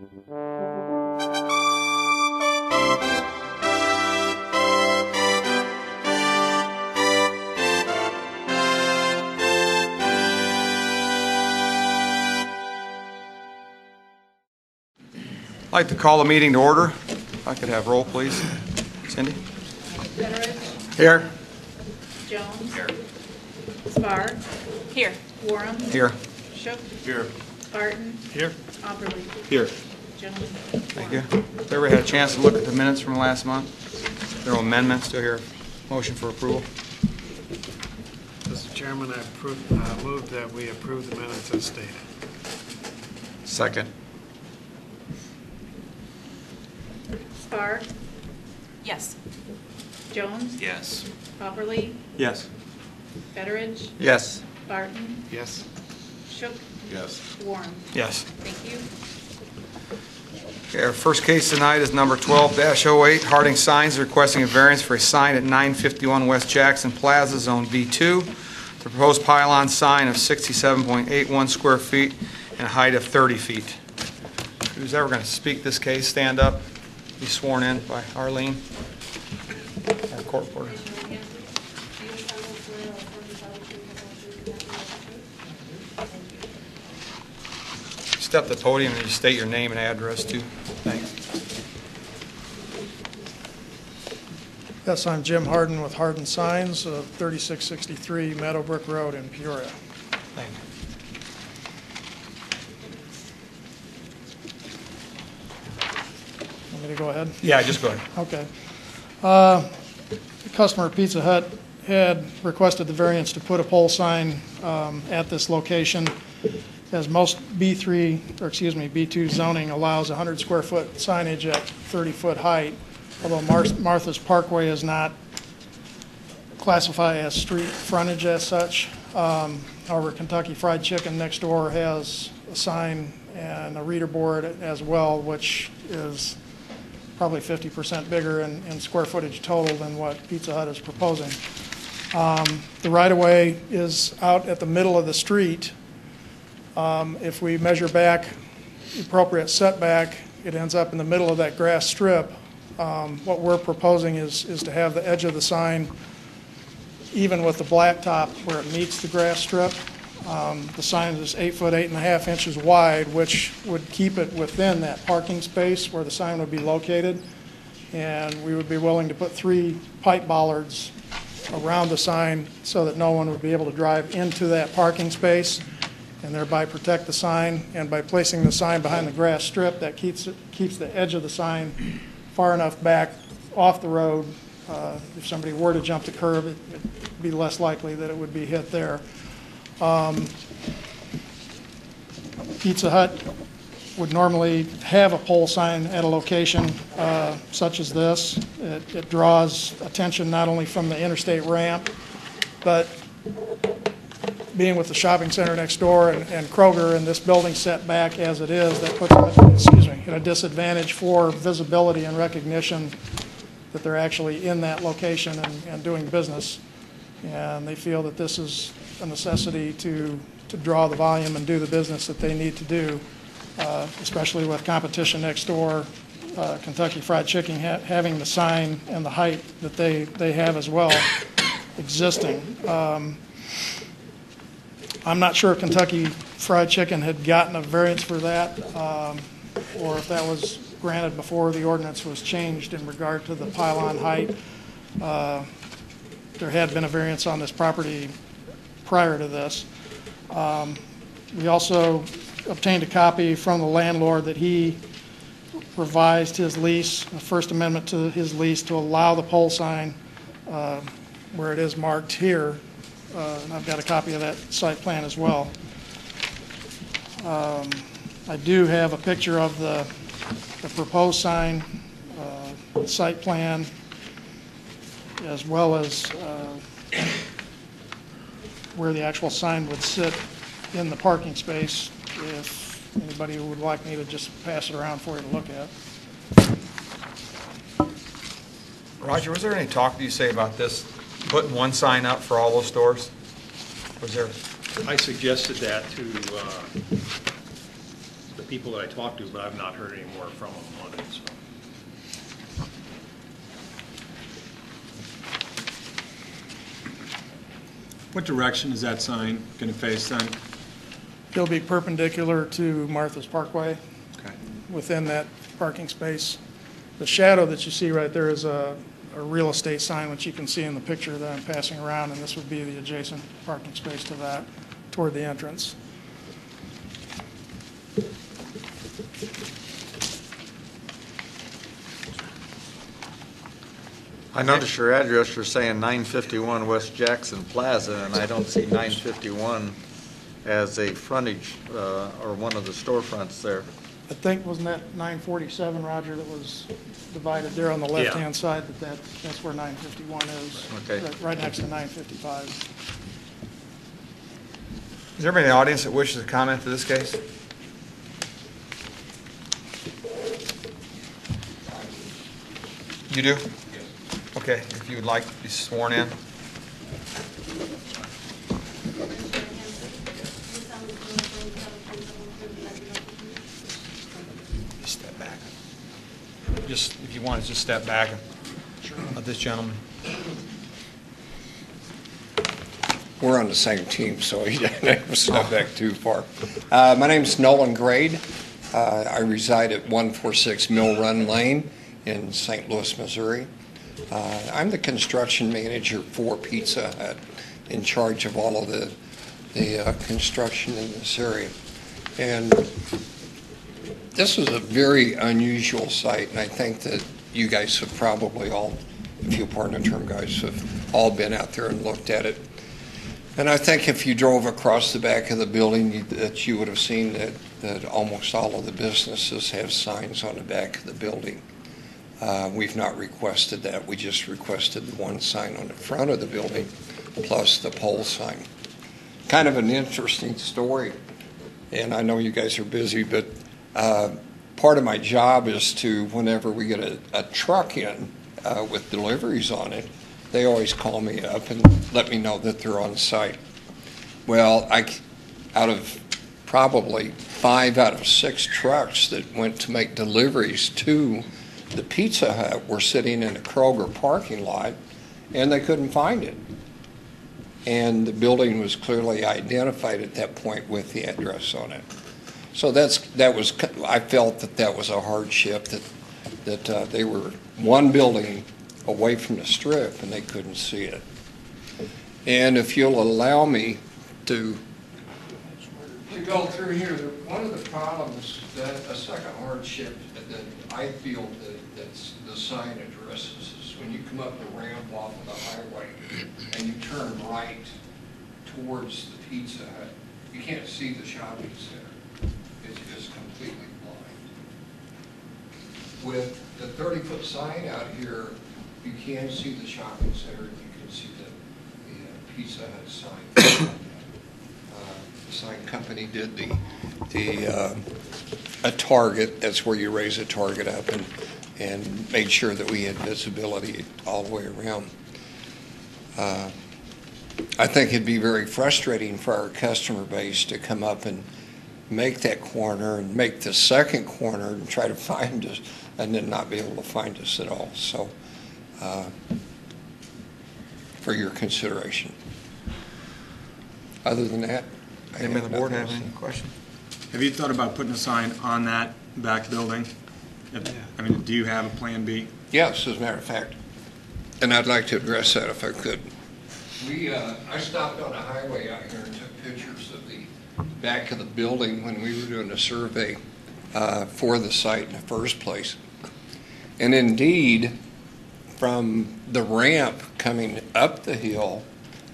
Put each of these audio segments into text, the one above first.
I'd like to call the meeting to order. If I could have roll, please. Cindy? Betteridge. Here. Jones. Here. Spar. Here. Warren. Here. Shook. Here. Barton. Here. Opperly. Here. Jones. Thank you. Has everybody had a chance to look at the minutes from last month? There are amendments to here. Motion for approval. Mr. Chairman, I move that we approve the minutes as stated. Second. Spar. Yes. Jones. Yes. Opperly. Yes. Betteridge. Yes. Barton. Yes. Shook. Yes. Warren. Yes. Thank you. Okay, our first case tonight is number 12-08, Harding Signs requesting a variance for a sign at 951 West Jackson Plaza, Zone B2. The proposed pylon sign of 67.81 square feet and a height of 30 feet. Who's ever going to speak this case, stand up, be sworn in by Arlene, our court reporter. Step to the podium and you state your name and address too. Thanks. Yes, I'm Jim Harden with Harden Signs of 3663 Meadowbrook Road in Peoria. Thank you. Want me to go ahead? Yeah, just go ahead. Okay. The customer at Pizza Hut had requested the variance to put a pole sign at this location, as most B2 zoning allows 100 square foot signage at 30-foot height, although Martha's Parkway is not classified as street frontage as such. However, Kentucky Fried Chicken next door has a sign and a reader board as well, which is probably 50% bigger in square footage total than what Pizza Hut is proposing. The right-of-way is out at the middle of the street. If we measure back the appropriate setback, it ends up in the middle of that grass strip. What we're proposing is to have the edge of the sign even with the blacktop where it meets the grass strip. The sign is 8 foot 8.5 inches wide, which would keep it within that parking space where the sign would be located. And we would be willing to put 3 pipe bollards around the sign so that no one would be able to drive into that parking space and thereby protect the sign. And by placing the sign behind the grass strip, that keeps the edge of the sign far enough back off the road. If somebody were to jump the curb, it'd be less likely that it would be hit there. Pizza Hut would normally have a pole sign at a location such as this. It draws attention not only from the interstate ramp, but being with the shopping center next door and Kroger and this building set back as it is, that puts them at a disadvantage for visibility and recognition that they're actually in that location and doing business. And they feel that this is a necessity to draw the volume and do the business that they need to do, especially with competition next door, Kentucky Fried Chicken having the sign and the height that they have as well existing. I'm not sure if Kentucky Fried Chicken had gotten a variance for that or if that was granted before the ordinance was changed in regard to the pylon height. There had been a variance on this property prior to this. We also obtained a copy from the landlord that he revised his lease, the First Amendment to his lease, to allow the pole sign where it is marked here. And I've got a copy of that site plan as well. I do have a picture of the proposed sign, site plan, as well as where the actual sign would sit in the parking space, if anybody would like me to just pass it around for you to look at. Roger, was there any talk that you say about this, putting one sign up for all those stores? Was there? I suggested that to the people that I talked to, but I've not heard any more from them on it, so. What direction is that sign going to face then? It'll be perpendicular to Martha's Parkway Okay. within that parking space. The shadow that you see right there is a real estate sign, which you can see in the picture that I'm passing around, and this would be the adjacent parking space to that, toward the entrance. I noticed your address, you're saying 951 West Jackson Plaza, and I don't see 951 as a frontage or one of the storefronts there. I think, wasn't that 947, Roger, that was divided there on the left-hand side, that's where 951 is. Okay. Right next to 955. Is there anybody in the audience that wishes to comment to this case? You do? Yes. Okay, if you would like to be sworn in. Just step back. Just, if you want to just step back. Let this gentleman. We're on the same team, so he doesn't have to step back too far. My name's Nolan Grade. I reside at 146 Mill Run Lane in St. Louis, Missouri. I'm the construction manager for Pizza Hut, in charge of all of the construction in this area. And this is a very unusual site, and I think that you guys have probably all, if you'll pardon the term, guys, have all been out there and looked at it. And I think if you drove across the back of the building, that you would have seen that almost all of the businesses have signs on the back of the building. We've not requested that. We just requested the one sign on the front of the building, plus the pole sign. Kind of an interesting story, and I know you guys are busy, but part of my job is to, whenever we get a truck in with deliveries on it, they always call me up and let me know that they're on site. Well, out of probably 5 out of 6 trucks that went to make deliveries to the Pizza Hut were sitting in a Kroger parking lot, and they couldn't find it. And the building was clearly identified at that point with the address on it. So I felt that was a hardship, that they were one building away from the strip and they couldn't see it. And if you'll allow me to go through here, one of the problems, a second hardship that I feel that the sign addresses is when you come up the ramp off of the highway and you turn right towards the Pizza Hut, you can't see the shopping center. It's just completely blind. With the 30-foot sign out here, you can see the shopping center, and you can see the Pizza Hut sign. The sign company did a target. That's where you raise a target up and made sure that we had visibility all the way around. I think it'd be very frustrating for our customer base to come up and make that corner and make the second corner and try to find us and then not be able to find us at all. So for your consideration. Other than that, Anybody on the board have any questions? Have you thought about putting a sign on that back building? I mean, do you have a plan B? Yes, as a matter of fact. And I'd like to address that if I could. I stopped on a highway out here and took pictures of the back of the building when we were doing a survey for the site in the first place. And indeed, from the ramp coming up the hill,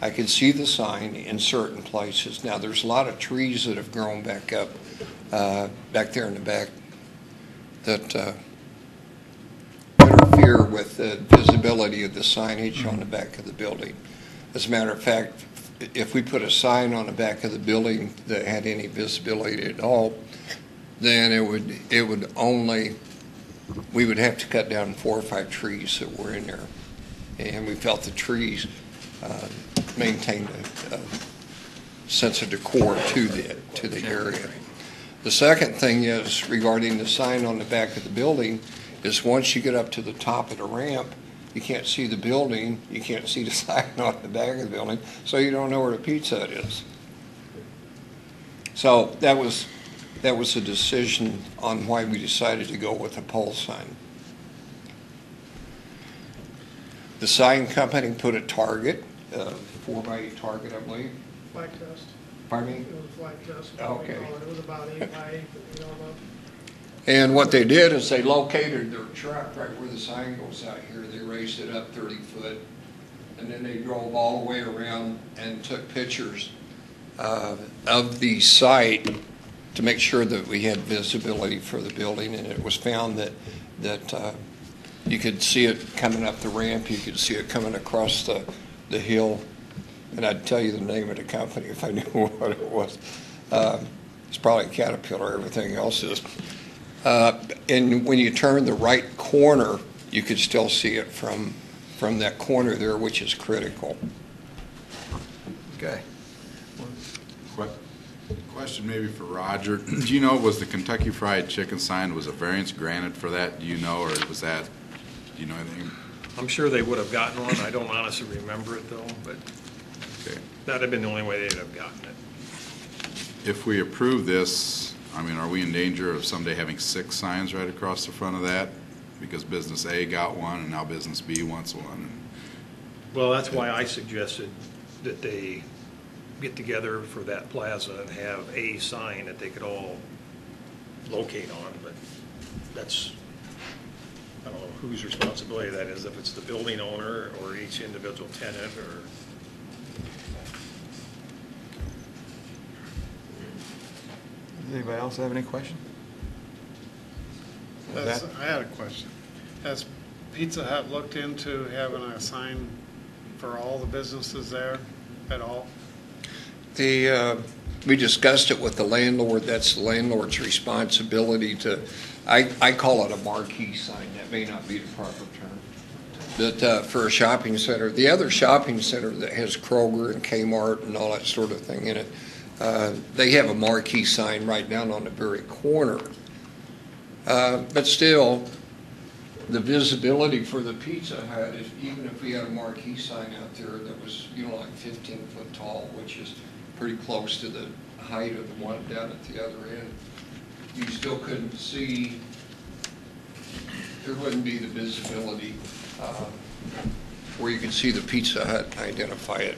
I could see the sign in certain places. Now, there's a lot of trees that have grown back up, back there in the back, that interfere with the visibility of the signage on the back of the building. As a matter of fact, if we put a sign on the back of the building that had any visibility at all, then it would only, we would have to cut down 4 or 5 trees that were in there. And we felt the trees maintained a sense of decor to the area. The second thing is regarding the sign on the back of the building, is once you get up to the top of the ramp, you can't see the building, you can't see the sign on the back of the building, so you don't know where the Pizza Hut is. So that was a decision on why we decided to go with a pole sign. The sign company put a target, 4x8 target, I believe. Flag test. Pardon me? It was a flag test. Okay. It was about 8 by 8, you know, And what they did is they located their truck right where the sign goes out here. They raised it up 30 foot, and then they drove all the way around and took pictures of the site to make sure that we had visibility for the building. And it was found that you could see it coming up the ramp, you could see it coming across the hill, and I'd tell you the name of the company if I knew what it was. It's probably Caterpillar, everything else is. And when you turn the right corner, you could still see it from that corner there, which is critical. Okay. Question maybe for Roger. Do you know, was the Kentucky Fried Chicken sign, was a variance granted for that? Do you know, or was that, do you know anything? I'm sure they would have gotten one. I don't honestly remember it though, but Okay. that'd have been the only way they'd have gotten it. If we approve this, I mean, are we in danger of someday having 6 signs right across the front of that? Because business A got one and now business B wants one. Well, that's why I suggested that they get together for that plaza and have a sign that they could all locate on, but that's, I don't know whose responsibility that is, if it's the building owner or each individual tenant or. Does anybody else have any question? I had a question. Has Pizza Hut looked into having a sign for all the businesses there at all? We discussed it with the landlord. That's the landlord's responsibility to, I call it a marquee sign. That may not be the proper term. But for a shopping center, the other shopping center that has Kroger and Kmart and all that sort of thing in it, they have a marquee sign right down on the very corner. But still, the visibility for the Pizza Hut, even if we had a marquee sign out there that was, like 15 foot tall, which is pretty close to the height of the one down at the other end, you still couldn't see, there wouldn't be the visibility where you could see the Pizza Hut and identify it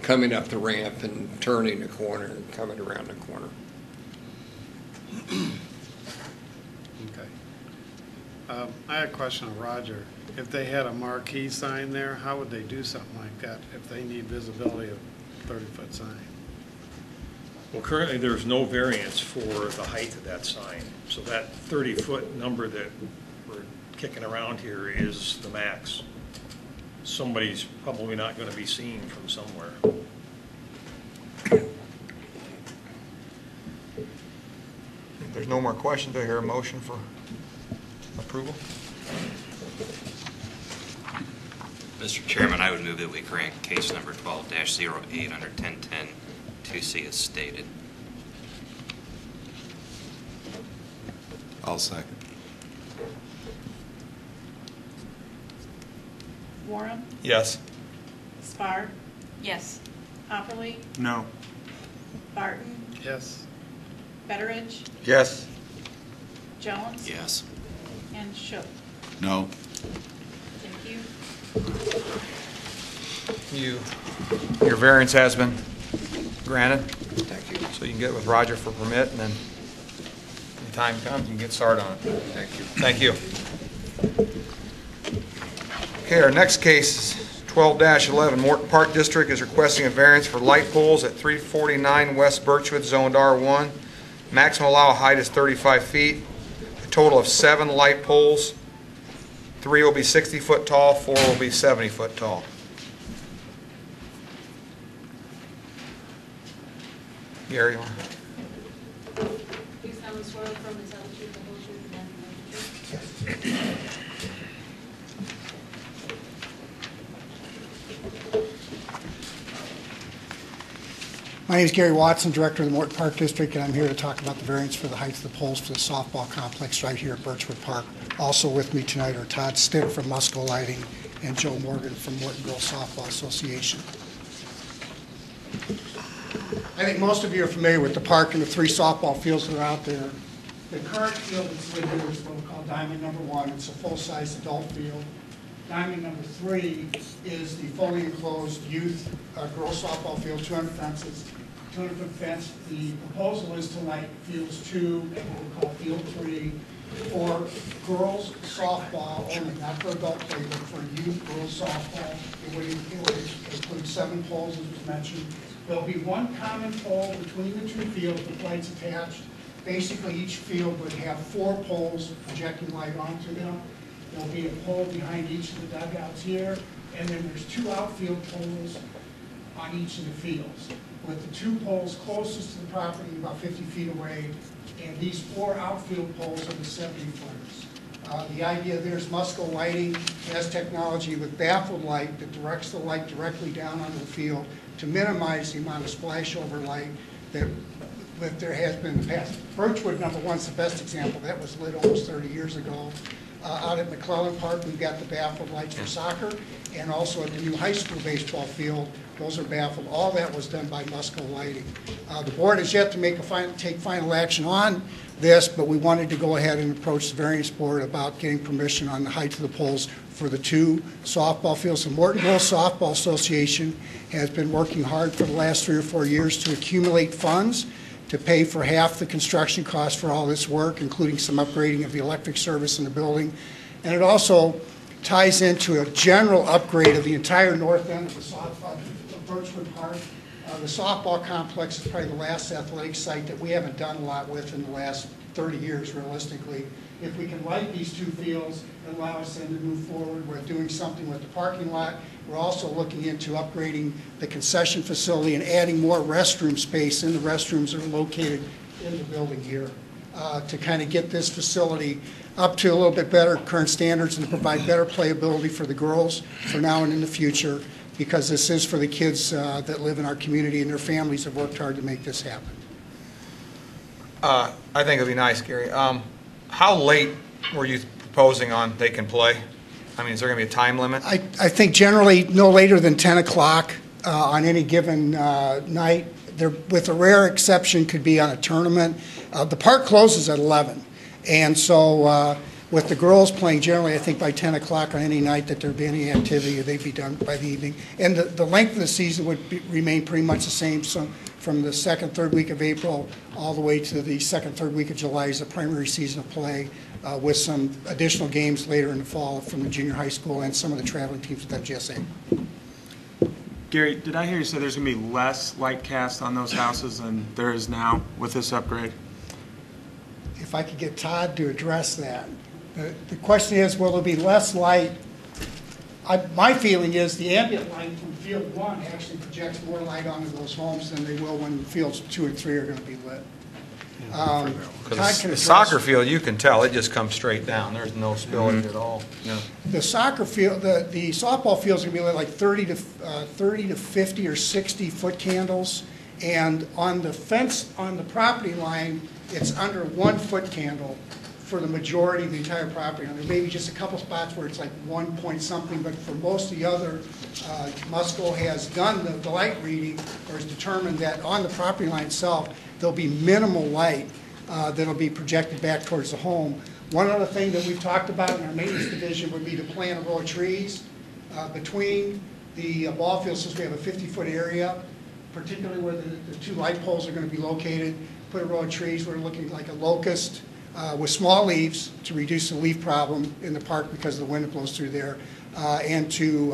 coming up the ramp and turning the corner and coming around the corner. Okay. I had a question of Roger. If they had a marquee sign there, how would they do something like that if they need visibility of 30-foot sign? Well, currently, there's no variance for the height of that sign. So that 30-foot number that we're kicking around here is the max. Somebody's probably not going to be seen from somewhere. If there's no more questions, do I hear a motion for approval? Mr. Chairman, I would move that we grant case number 12-08 under 1010 2C as stated. I'll second. Warren, Yes. Spar, Yes. Hopperly, No. Barton, Yes. Betteridge, Yes. Jones, Yes. and Shook. No. Thank you. Your variance has been granted, Thank you. so you can get with Roger for permit, and then when the time comes, you can get started on it. Thank you. Thank you. Okay, our next case is 12-11. Morton Park District is requesting a variance for light poles at 349 West Birchwood, zoned R1. Maximum allowed height is 35 feet. A total of 7 light poles. 3 will be 60 foot tall, 4 will be 70 foot tall. Gary, you want to? You solemnly swear to affirm and tell the truth, the whole truth, and nothing but the truth? My name is Gary Watson, Director of the Morton Park District, and I'm here to talk about the variance for the height of the poles for the softball complex right here at Birchwood Park. Also with me tonight are Todd Stitt from Musco Lighting and Joe Morgan from Morton Girls Softball Association. I think most of you are familiar with the park and the 3 softball fields that are out there. The current field that's lit here is what we call Diamond Number 1. It's a full-size adult field. Diamond Number 3 is the fully enclosed youth girls softball field, 200 fences. 200-foot fence. The proposal is to light fields 2 and what we call field 3 for girls softball only, not for adult play, but for youth girls softball. It would include 7 poles, as was mentioned. There'll be 1 common pole between the 2 fields with lights attached. Basically, each field would have 4 poles projecting light onto them. There'll be a pole behind each of the dugouts here, and then there's 2 outfield poles on each of the fields, with the 2 poles closest to the property about 50 feet away, and these 4 outfield poles are the 70-footers. The idea there's Musco Lighting has technology with baffled light that directs the light directly down onto the field to minimize the amount of splashover light that there has been in the past. Birchwood Number 1 is the best example. That was lit almost 30 years ago. Out at McClellan Park, we've got the baffled lights for soccer, and also at the new high school baseball field, those are baffled. All that was done by Musco Lighting. The board has yet to take final action on this, but we wanted to go ahead and approach the variance board about getting permission on the height of the poles for the 2 softball fields. The Morton Girls Softball Association has been working hard for the last 3 or 4 years to accumulate funds to pay for half the construction cost for all this work, including some upgrading of the electric service in the building. And it also ties into a general upgrade of the entire north end of the softball, of Birchwood Park. The softball complex is probably the last athletic site that we haven't done a lot with in the last 30 years, realistically. If we can light these 2 fields and allow us then to move forward with doing something with the parking lot, we're also looking into upgrading the concession facility and adding more restroom space, and the restrooms are located in the building here to kind of get this facility up to a little bit better current standards and to provide better playability for the girls for now and in the future, because this is for the kids that live in our community, and their families have worked hard to make this happen. I think it'd be nice, Gary. How late were you proposing on they can play? I mean, is there going to be a time limit? I think generally no later than 10 o'clock on any given night. There, with a rare exception, could be on a tournament. The park closes at 11, and so with the girls playing generally, I think by 10 o'clock on any night that there'd be any activity, they'd be done by the evening. And the length of the season would remain pretty much the same. So from the 2nd, 3rd week of April all the way to the 2nd, 3rd week of July is the primary season of play, with some additional games later in the fall from the junior high school and some of the traveling teams with FGSA. Gary, did I hear you say there's going to be less light cast on those houses than there is now with this upgrade? If I could get Todd to address that. The question is, will there be less light? My feeling is the ambient light from field 1 actually projects more light onto those homes than they will when fields 2 and 3 are going to be lit. The soccer field, you can tell, it just comes straight down. There's no spillage at all. Yeah. The soccer field, the softball field's going to be lit like 30 to 50 or 60 foot candles, and on the fence on the property line, it's under 1 foot candle for the majority of the entire property. There may be just a couple spots where it's like 1 point something, but for most of the other, Musco has done the light reading, or has determined that on the property line itself, there'll be minimal light that'll be projected back towards the home. One other thing that we've talked about in our maintenance division would be to plant a row of trees between the ball fields, since we have a 50-foot area, particularly where the 2 light poles are going to be located. Put a row of trees. We're looking like a locust with small leaves to reduce the leaf problem in the park because of the wind that blows through there, and to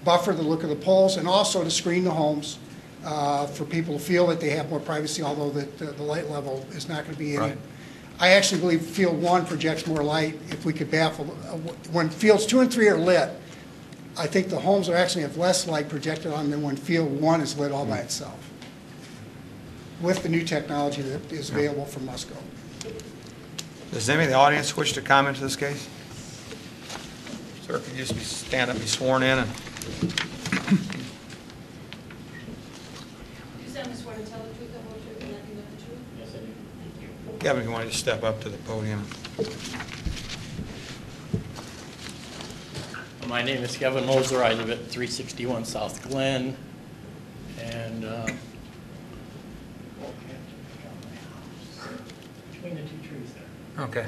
buffer the look of the poles, and also to screen the homes for people to feel that they have more privacy, although the light level is not going to be any. I actually believe field 1 projects more light if we could baffle. When fields 2 and 3 are lit, I think the homes will actually have less light projected on them when field 1 is lit all by itself, with the new technology that is available from Musco. Does anybody in the audience wish to comment to this case? Sir, could you just stand up and be sworn in? Do you solemnly swear to tell the Kevin, if you want to just step up to the podium. My name is Kevin Moser. I live at 361 South Glen, and between the two trees there. Okay.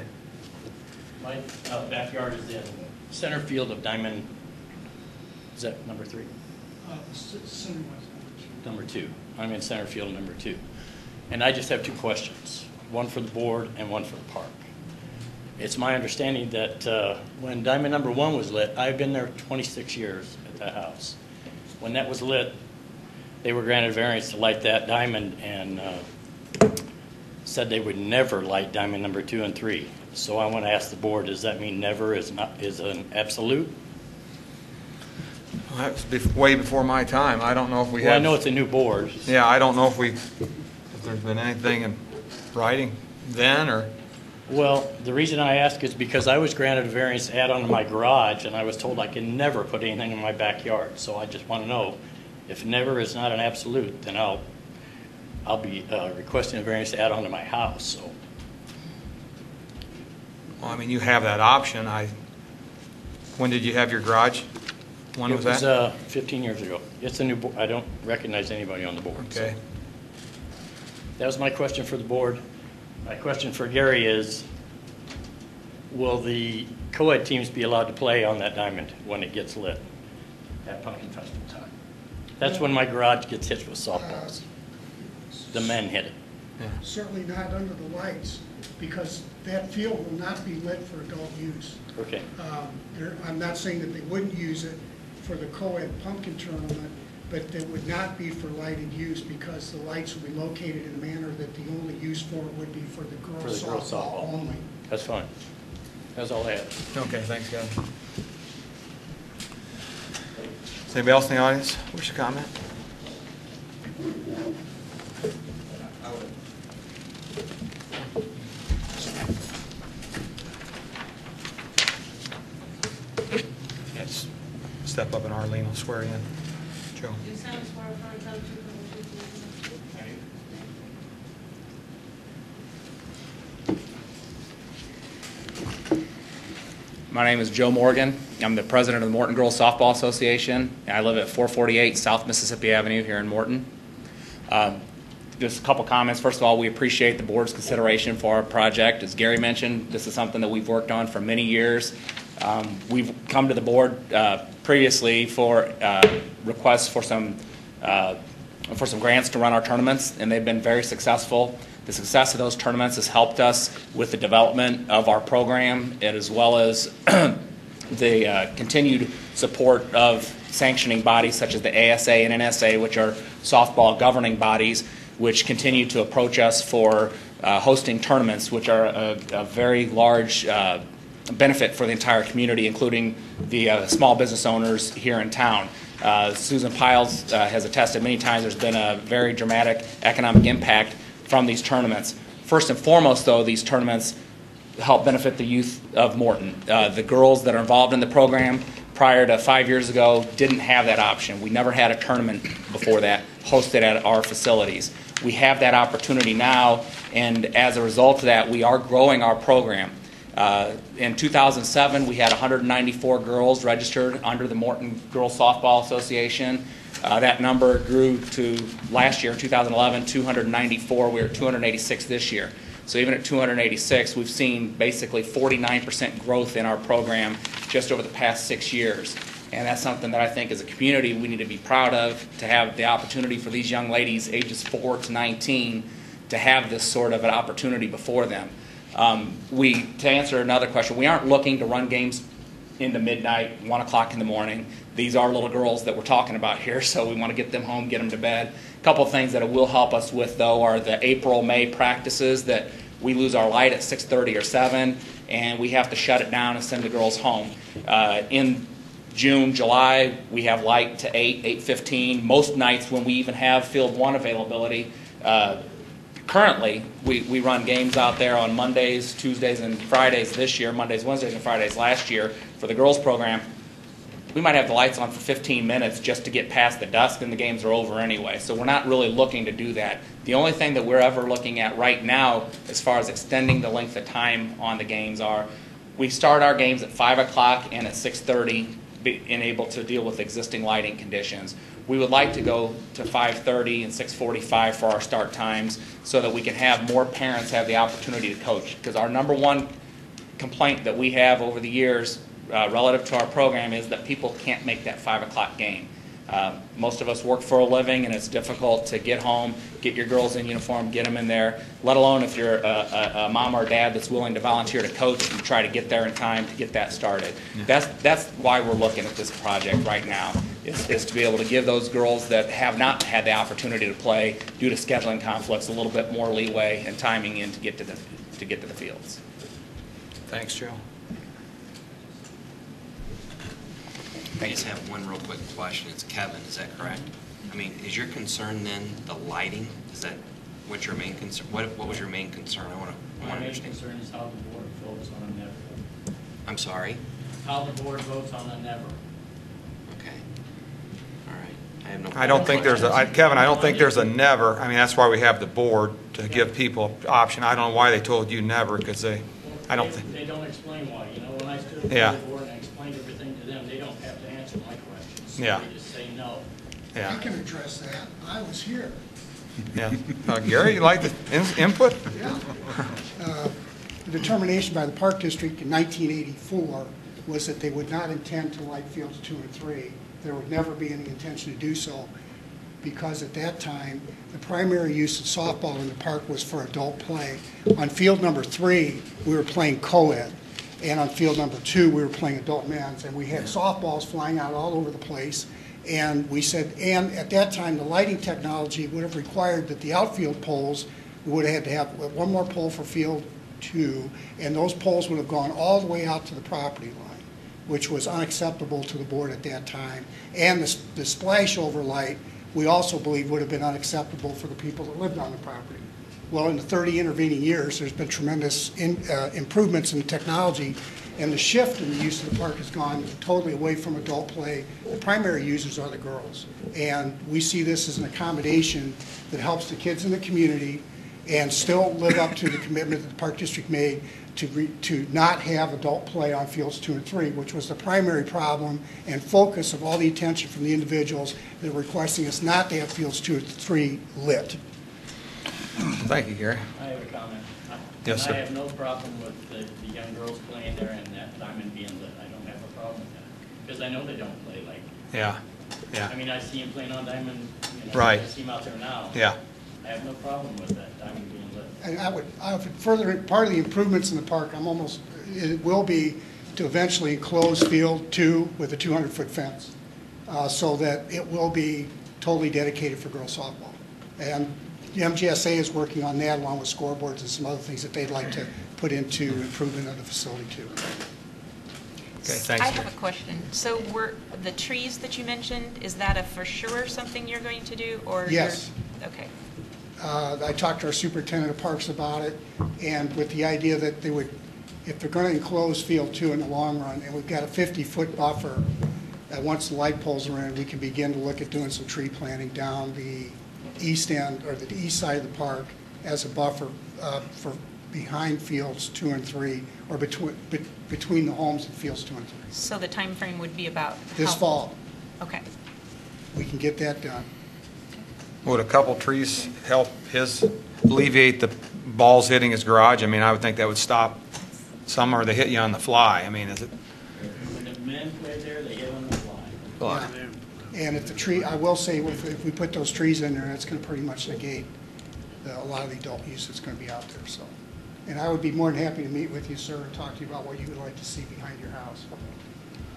My backyard is in center field of Diamond. Is that number 3? Number 2. I'm in center field number 2, and I just have 2 questions. One for the board and one for the park. It's my understanding that when Diamond number 1 was lit, I've been there 26 years at that house. When that was lit, they were granted variance to light that diamond and said they would never light Diamond number 2 and 3. So I want to ask the board, does that mean never is an absolute? Well, that was way before my time. I don't know if we have. Well, I know it's a new board. Yeah, I don't know if there's been anything in writing then, or. Well, the reason I ask is because I was granted a variance to add on to my garage, and I was told I can never put anything in my backyard. So I just want to know, if never is not an absolute, then I'll be requesting a variance to add on to my house. So. Well, I mean, you have that option. When did you have your garage? When was that? It was 15 years ago. It's a new board. I don't recognize anybody on the board. Okay. So. That was my question for the board. My question for Gary is, will the co-ed teams be allowed to play on that diamond when it gets lit at Pumpkin Festival time? That's when my garage gets hit with softballs. The men hit it. Yeah. Certainly not under the lights, because that field will not be lit for adult use. Okay. I'm not saying that they wouldn't use it for the co-ed pumpkin tournament, but it would not be for lighted use, because the lights would be located in a manner that the only use for it would be for the girls' softball only. That's fine. That's all I have. Okay, thanks, guys. Does anybody else in the audience wish to comment? Yes. Step up and Arlene will swear you in. Joe. Do you sound swear for a township of My name is Joe Morgan. I'm the president of the Morton Girls Softball Association. I live at 448 South Mississippi Avenue here in Morton. Just a couple comments. First of all, we appreciate the board's consideration for our project. As Gary mentioned, this is something that we've worked on for many years. We've come to the board previously for requests for some grants to run our tournaments, and they've been very successful. The success of those tournaments has helped us with the development of our program, and as well as the continued support of sanctioning bodies such as the ASA and NSA, which are softball governing bodies, which continue to approach us for hosting tournaments, which are a very large benefit for the entire community, including the small business owners here in town. Susan Piles has attested many times there's been a very dramatic economic impact from these tournaments. First and foremost, though, these tournaments help benefit the youth of Morton. The girls that are involved in the program prior to 5 years ago didn't have that option. We never had a tournament before that hosted at our facilities. We have that opportunity now, and as a result of that, we are growing our program. In 2007, we had 194 girls registered under the Morton Girls Softball Association. That number grew to last year, 2011, 294. We're at 286 this year. So even at 286, we've seen basically 49% growth in our program just over the past 6 years. And that's something that I think as a community we need to be proud of, to have the opportunity for these young ladies ages 4 to 19 to have this sort of an opportunity before them. To answer another question, we aren't looking to run games into midnight, 1 o'clock in the morning. These are little girls that we're talking about here, so we want to get them home, get them to bed. A couple of things that it will help us with, though, are the April, May practices that we lose our light at 6:30 or 7, and we have to shut it down and send the girls home. In June, July, we have light to 8, 8:15. Most nights when we even have Field 1 availability, currently, we run games out there on Mondays, Tuesdays, and Fridays this year, Mondays, Wednesdays, and Fridays last year for the girls program. we might have the lights on for 15 minutes just to get past the dusk, and the games are over anyway. So we're not really looking to do that. The only thing that we're ever looking at right now as far as extending the length of time on the games are, we start our games at 5 o'clock and at 6:30, and able to deal with existing lighting conditions. We would like to go to 5:30 and 6:45 for our start times so that we can have more parents have the opportunity to coach. Because our number one complaint that we have over the years relative to our program is that people can't make that 5 o'clock game. Most of us work for a living, and it's difficult to get home, get your girls in uniform, get them in there, let alone if you're a mom or dad that's willing to volunteer to coach and try to get there in time to get that started. Yeah. That's why we're looking at this project right now, is to be able to give those girls that have not had the opportunity to play due to scheduling conflicts a little bit more leeway and timing in to get to the fields. Thanks, Joe. I just have one real quick question. It's Kevin, is that correct? I mean, is your concern then the lighting? Is that what your main concern, what was your main concern? I want to My main understand. concern is how the board votes on a never. I'm sorry? How the board votes on a never. Okay. All right. I have no. I don't think there's a, Kevin, I don't think there's a never. I mean, that's why we have the board, to give people option. I don't know why they told you never, because I don't think. They don't explain why. You know, when I stood Yeah. before the board and I explained everything to them, they don't have to answer my questions. Yeah. They just say no. Yeah. I can address that. I was here. Yeah. Gary, you like the input? Yeah. The determination by the Park District in 1984 was that they would not intend to light fields 2 and 3. There would never be any intention to do so, because at that time, the primary use of softball in the park was for adult play. On field number 3, we were playing co-ed, and on field number 2, we were playing adult men's, and we had softballs flying out all over the place. And we said, and at that time, the lighting technology would have required that the outfield poles would have had to have one more pole for field 2, and those poles would have gone all the way out to the property line, which was unacceptable to the board at that time. And the splash over light, we also believe would have been unacceptable for the people that lived on the property. Well, in the 30 intervening years, there's been tremendous improvements in the technology, and the shift in the use of the park has gone totally away from adult play. The primary users are the girls, and we see this as an accommodation that helps the kids in the community and still live up to the commitment that the Park District made to not have adult play on fields 2 and 3, which was the primary problem and focus of all the attention from the individuals that are requesting us not to have fields 2 and 3 lit. Thank you, Gary. I have a comment. Yes, sir. I have no problem with the young girls playing there and that diamond being lit. I don't have a problem with that, because I know they don't play like. Yeah, yeah. I mean, I see them playing on diamond, you know, Right. I see them out there now. Yeah. I have no problem with that diamond being lit. And I would further, part of the improvements in the park, it will be to eventually enclose field 2 with a 200-foot fence, so that it will be totally dedicated for girls softball. And the MGSA is working on that, along with scoreboards and some other things that they'd like to put into improvement of the facility too. Okay, thanks. I have a question. So the trees that you mentioned, is that a for sure something you're going to do, or? Yes. Okay. I talked to our superintendent of parks about it, and with the idea that they would, if they're going to enclose field 2 in the long run, and we've got a 50-foot buffer, once the light poles are in, we can begin to look at doing some tree planting down the east end, or the east side of the park, as a buffer for behind fields 2 and 3, or between the homes and fields 2 and 3. So the time frame would be about? This fall. Okay. We can get that done. Would a couple trees help alleviate the balls hitting his garage? I mean, I would think that would stop some, or they hit you on the fly. I mean, is it? When the men play there, they hit on the fly. Fly. And if the tree, I will say, if we put those trees in there, that's going to pretty much negate a lot of the adult use that's going to be out there. So, and I would be more than happy to meet with you, sir, and talk to you about what you would like to see behind your house.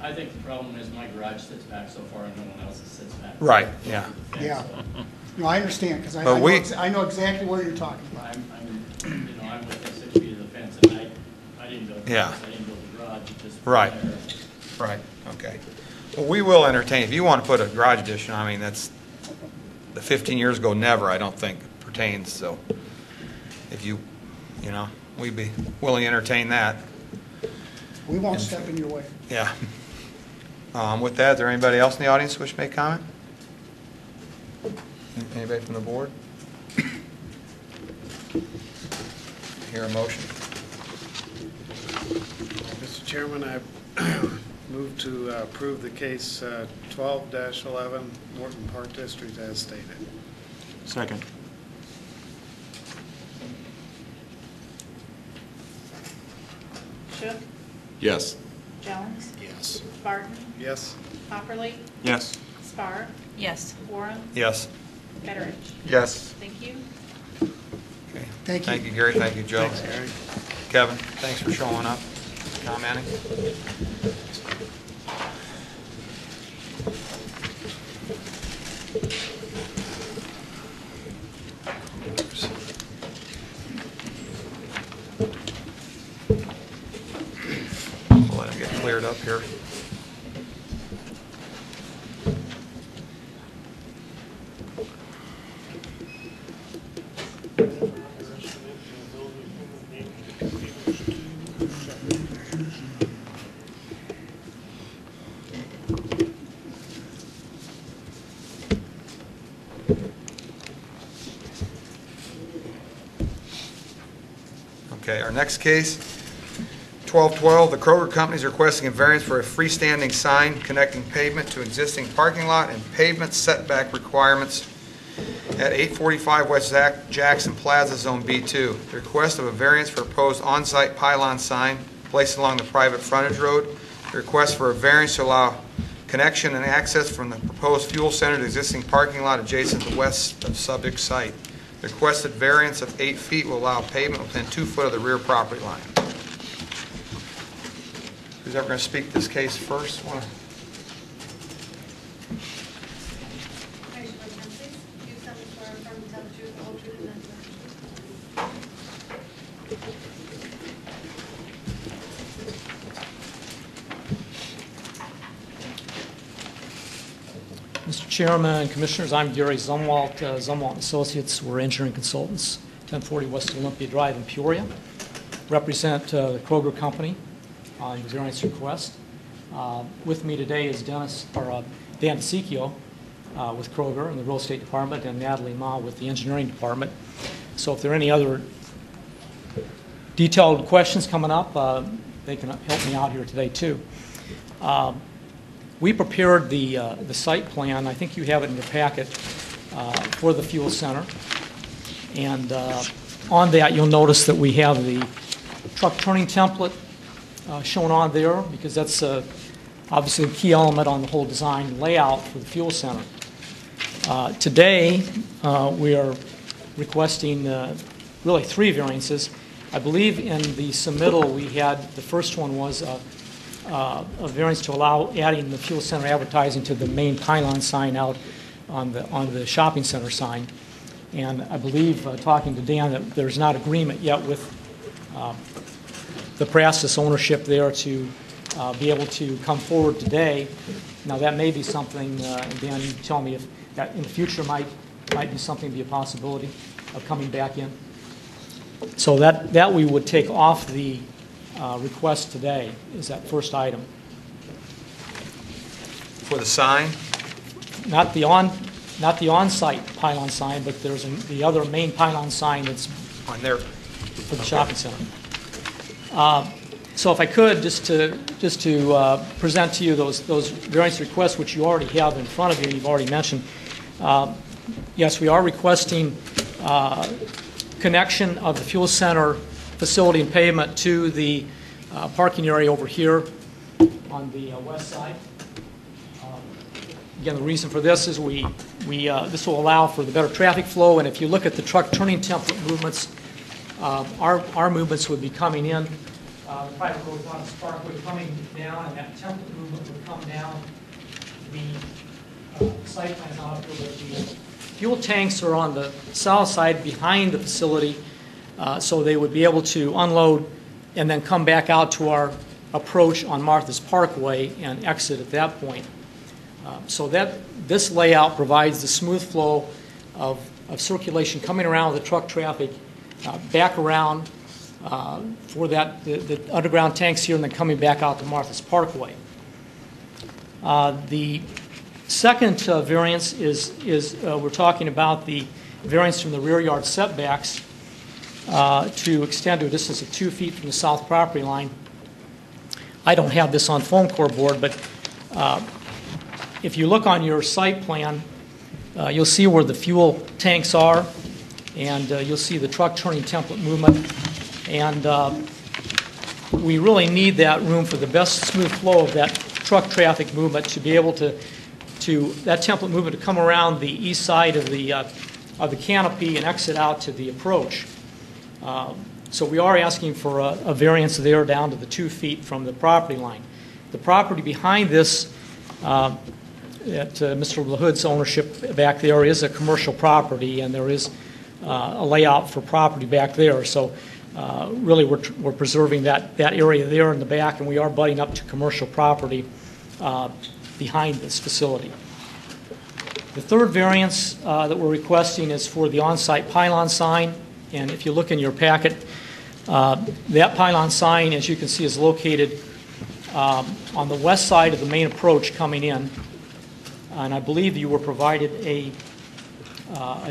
I think the problem is my garage sits back so far and no one else's sits back. Right, yeah. Yeah. No, I understand, because I know exactly what you're talking about. I'm within 6 feet of the fence, and I didn't build the Yeah. fence, I didn't build the garage, it just. Right. Right, okay. Well, we will entertain, if you want to put a garage addition, I mean, that's, the 15 years ago, never, I don't think pertains, so if we'd be willing to entertain that. We won't step in your way. Yeah. With that, is there anybody else in the audience wish to make comment? Anybody from the board? Hear a motion? Mr. Chairman, I move to approve the case 12-11 Morton Park District as stated. Second. Shook, Yes. Jones, Yes. Barton, Yes. Hopperly, Yes. Spar, Yes. Warren, Yes. Betteridge. Yes. Thank you. Okay. Thank you. Thank you, Gary. Thank you, Joe. Thanks, Gary. Kevin, thanks for showing up, commenting. We'll let him get cleared up here. Okay, our next case, 1212, the Kroger Company is requesting a variance for a freestanding sign connecting pavement to existing parking lot and pavement setback requirements at 845 West Jackson Plaza, Zone B2. The request of a variance for proposed on-site pylon sign placed along the private frontage road. The request for a variance to allow connection and access from the proposed fuel center to existing parking lot adjacent to west of subject site. The requested variance of 8 feet will allow pavement within 2 foot of the rear property line. Who's ever going to speak this case first? Raise your right hand, please. Do you solemnly swear or affirm to tell the truth, the whole truth, and nothing but the truth? Mr. Chairman and Commissioners, I'm Gary Zumwalt, Zumwalt Associates. We're engineering consultants, 1040 West Olympia Drive in Peoria. Represent the Kroger Company on the variance request. With me today is Dan DeSecchio with Kroger in the real estate department and Natalie Ma with the engineering department. So if there are any other detailed questions coming up, they can help me out here today too. We prepared the site plan. I think you have it in your packet for the fuel center. And on that, you'll notice that we have the truck turning template shown on there because that's obviously a key element on the whole design layout for the fuel center. Today, we are requesting really 3 variances. I believe in the submittal we had, the first one was a variance to allow adding the fuel center advertising to the main pylon sign out on the shopping center sign. And I believe, talking to Dan, that there's not agreement yet with the Prastis ownership there to be able to come forward today. Now that may be something, Dan, you tell me if that in the future might be something, be a possibility of coming back in. So that we would take off the request today is that first item. For the sign? Not the on-site pylon sign, but there's the other main pylon sign that's On there. for the shopping center. So if I could, just to present to you those variance requests, which you already have in front of you, you've already mentioned. Yes, we are requesting connection of the fuel center facility and pavement to the parking area over here on the west side. Again, the reason for this is this will allow for the better traffic flow, and if you look at the truck turning template movements, our movements would be coming in. The private road on the Parkway coming down, and that template movement would come down. The site plan is out here, but the fuel tanks are on the south side behind the facility, so they would be able to unload and then come back out to our approach on Martha's Parkway and exit at that point. So this layout provides the smooth flow of circulation coming around with the truck traffic, back around for the underground tanks here and then coming back out to Martha's Parkway. The second variance is we're talking about the variance from the rear yard setbacks to extend to a distance of 2 feet from the south property line. I don't have this on phone core board, but if you look on your site plan, you'll see where the fuel tanks are, and you'll see the truck turning template movement. And we really need that room for the best smooth flow of that truck traffic movement to be able to that template movement to come around the east side of the canopy and exit out to the approach. So we are asking for a variance there down to the 2 feet from the property line. The property behind this, at Mr. LaHood's ownership back there, is a commercial property, and there is a layout for property back there. So really we're preserving that area there in the back, and we are butting up to commercial property behind this facility. The third variance that we're requesting is for the on-site pylon sign. And if you look in your packet, that pylon sign, as you can see, is located on the west side of the main approach coming in. And I believe you were provided a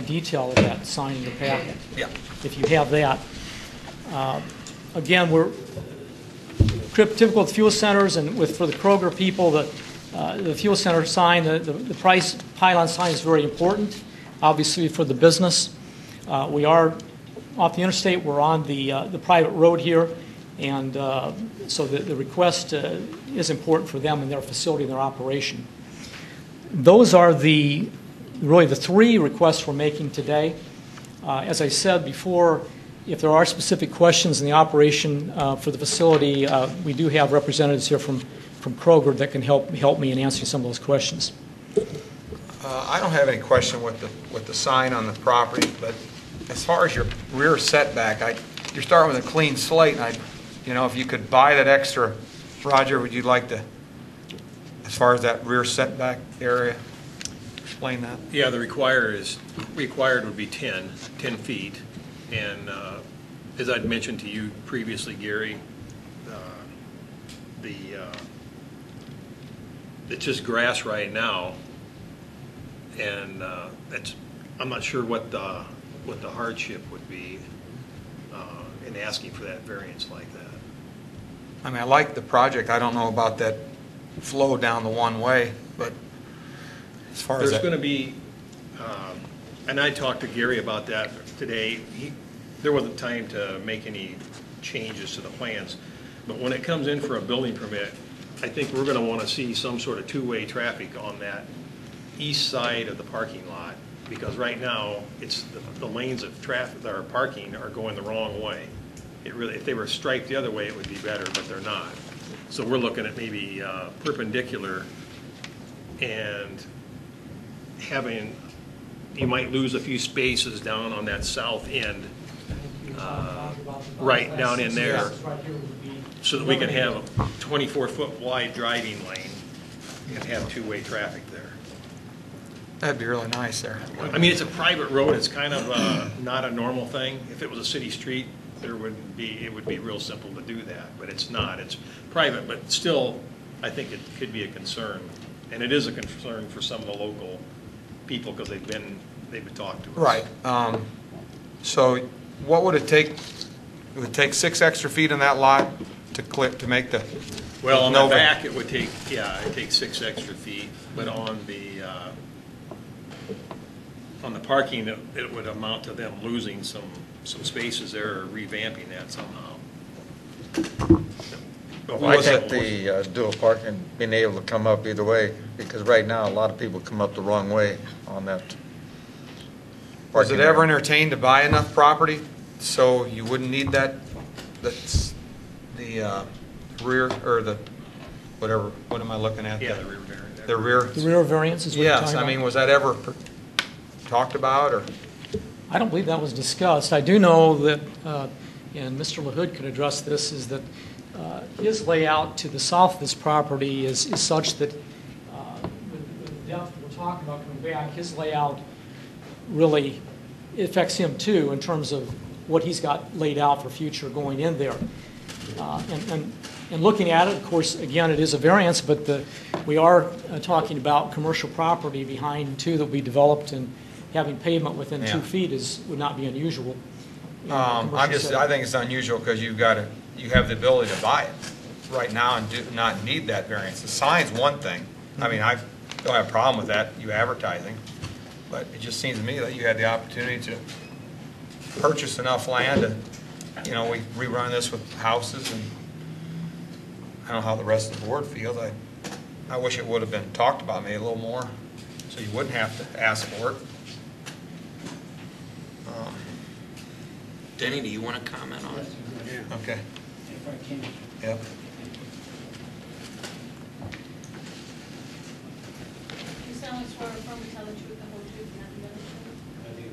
detail of that sign in your packet. Yeah. If you have that. Again, we're typical of fuel centers, and for the Kroger people, the fuel center sign, the price pylon sign is very important, obviously, for the business. We are off the interstate. We're on the private road here, and so the request is important for them and their facility and their operation. Those are really the three requests we're making today. As I said before, if there are specific questions in the operation for the facility, we do have representatives here from Kroger that can help me in answering some of those questions. I don't have any question with the sign on the property, but as far as your rear setback, you're starting with a clean slate, and if you could buy that extra, Roger, would you like to, as far as that rear setback area, explain that? Yeah, the required would be 10 feet. And as I'd mentioned to you previously, Gary, it's just grass right now, and I'm not sure what the hardship would be in asking for that variance like that. I mean, I like the project. I don't know about that flow down the one way, but as far as there's going to be, and I talked to Gary about that today. There wasn't time to make any changes to the plans, but when it comes in for a building permit, I think we're going to want to see some sort of two-way traffic on that east side of the parking lot, because right now it's the lanes of traffic that are parking are going the wrong way. If they were striped the other way, it would be better, but they're not. So we're looking at maybe perpendicular, and you might lose a few spaces down on that south end, right down in there, so that we can have a 24-foot wide driving lane and have two-way traffic there. That'd be really nice there. I mean, it's a private road. It's kind of not a normal thing. If it was a city street, it would be real simple to do that, but it's not. It's private, but still, I think it could be a concern, and it is a concern for some of the local people because they've been talked to us. Right. So, what would it take? It would take 6 extra feet in that lot to make the. Well, on the back, it would take, it takes 6 extra feet, but on the parking, it would amount to them losing some spaces there, or revamping that somehow. But I think the dual parking, being able to come up either way, because right now, a lot of people come up the wrong way on that. Was it ever entertained to buy enough property so you wouldn't need that's the rear, or the, whatever, what am I looking at? Yeah, the rear variance. The rear? The rear variance is what you're talking Yes, about? I mean, was that ever talked about, or? I don't believe that was discussed. I do know that, and Mr. LaHood could address this, is that his layout to the south of this property is such that with the depth we're talking about coming back, his layout really affects him too in terms of what he's got laid out for future going in there. And looking at it, of course, again, it is a variance, but We are talking about commercial property behind two that we developed, and having pavement within Yeah. 2 feet would not be unusual. in a commercial I setting. think it's unusual because you have the ability to buy it right now and do not need that variance. The sign's one thing. I mean, I don't have a problem with that, you advertising, but it just seems to me that you had the opportunity to purchase enough land to, we rerun this with houses, and I don't know how the rest of the board feels. I wish it would have been talked about maybe a little more, so you wouldn't have to ask for it. Denny, do you want to comment on it? Okay. If I can. Yep. You solemnly swear or affirm to tell the truth, the whole truth, and nothing but the truth? I do.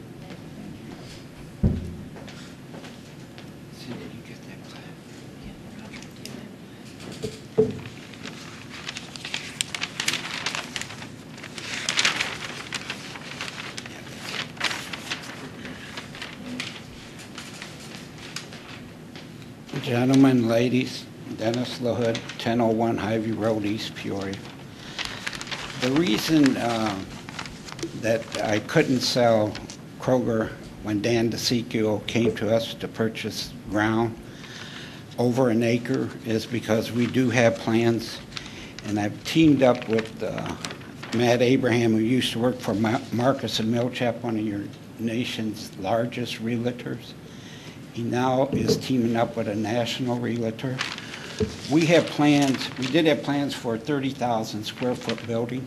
Cindy, did you get that plan? Gentlemen, ladies, Dennis LaHood, 1001 Highview Road, East Peoria. The reason that I couldn't sell Kroger when Dan DeSicio came to us to purchase ground over an acre is because we do have plans, and I've teamed up with Matt Abraham, who used to work for Marcus and Milchap, one of your nation's largest realtors. He now is teaming up with a national realtor. We have plans, we did have plans for a 30,000 square foot building,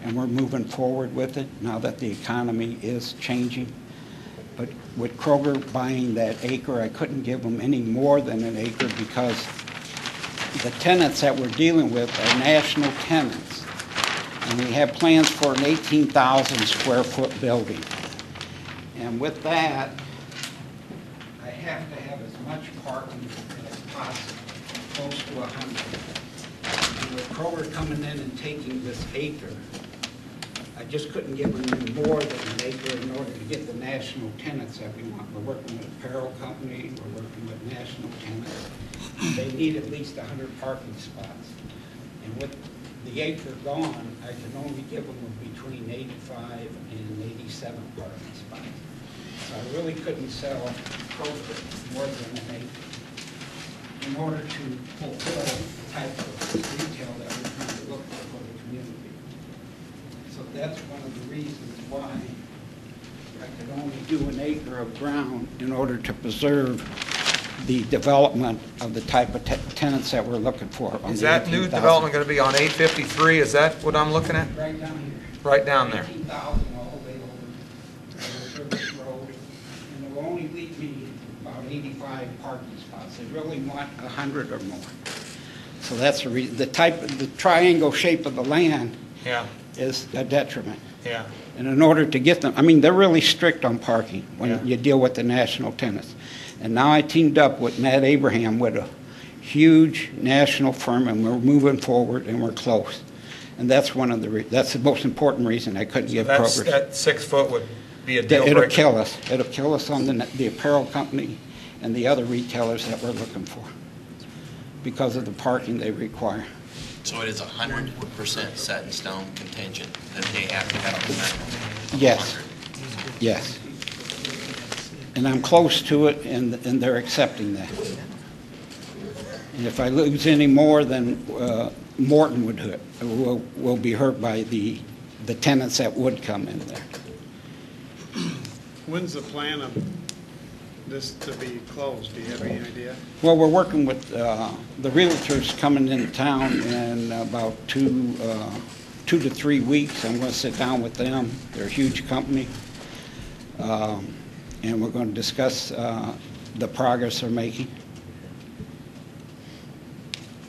and we're moving forward with it now that the economy is changing. But with Kroger buying that acre, I couldn't give them any more than an acre because the tenants that we're dealing with are national tenants. And we have plans for an 18,000 square foot building. And with that, I have to have as much parking as possible, close to 100. And with Kroger coming in and taking this acre, I just couldn't give them any more than an acre in order to get the national tenants that we want. We're working with apparel company, we're working with national tenants. They need at least 100 parking spots. And with the acre gone, I can only give them between 85 and 87 parking spots. So I really couldn't sell Kroger more than an acre in order to fulfill the type of retail that we're trying to look for the community. So that's one of the reasons why I could only do an acre of ground in order to preserve the development of the type of tenants that we're looking for. Is that new development going to be on 853? Is that what I'm looking at? Right down here. Right down there. 18,000 all the way over Service Road, and it will only leave me about 85 parking spots. They really want 100 or more. So that's the reason. The triangle shape of the land Yeah. is a detriment. Yeah. And in order to get them, I mean, they're really strict on parking when you deal with the national tenants. And now I teamed up with Matt Abraham with a huge national firm, and we're moving forward, and we're close. And that's one of that's the most important reason I couldn't give Kroger. That 6 foot would be a deal breaker. It'll kill us. It'll kill us on the apparel company and the other retailers that we're looking for because of the parking they require. So it is 100% set in stone contingent that they have to have a minimum? Yes. Yes. And I'm close to it, and they're accepting that. And if I lose any more, then Morton will be hurt by the tenants that would come in there. When's the plan of this to be closed? Do you have any idea? Well, we're working with the realtors coming into town in about 2 to 3 weeks. I'm going to sit down with them. They're a huge company. And we're going to discuss the progress they're making.